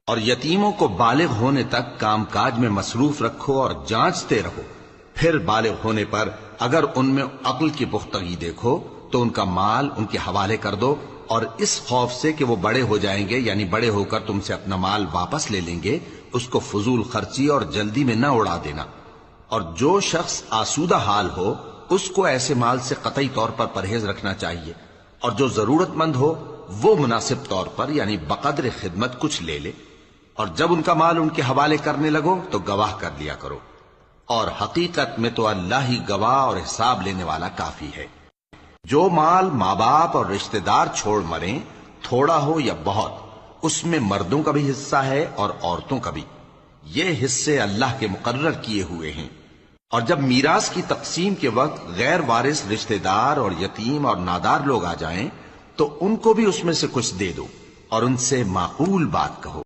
اور یتیموں کو بالغ ہونے تک کام کاج میں مصروف رکھو اور جانچتے رہو، پھر بالغ ہونے پر اگر ان میں عقل کی پختگی دیکھو تو ان کا مال ان کے حوالے کر دو، اور اس خوف سے کہ وہ بڑے ہو جائیں گے، یعنی بڑے ہو کر تم سے اپنا مال واپس لے لیں گے، اس کو فضول خرچی اور جلدی میں نہ اڑا دینا۔ اور جو شخص آسودہ حال ہو اس کو ایسے مال سے قطعی طور پر پرہیز رکھنا چاہیے، اور جو ضرورت مند ہو وہ مناسب طور پر یعنی بقدر خدمت کچھ لے لے، اور جب ان کا مال ان کے حوالے کرنے لگو تو گواہ کر لیا کرو، اور حقیقت میں تو اللہ ہی گواہ اور حساب لینے والا کافی ہے۔ جو مال ماں باپ اور رشتہ دار چھوڑ مریں، تھوڑا ہو یا بہت، اس میں مردوں کا بھی حصہ ہے اور عورتوں کا بھی، یہ حصے اللہ کے مقرر کیے ہوئے ہیں۔ اور جب میراث کی تقسیم کے وقت غیر وارث رشتہ دار اور یتیم اور نادار لوگ آ جائیں تو ان کو بھی اس میں سے کچھ دے دو، اور ان سے معقول بات کہو۔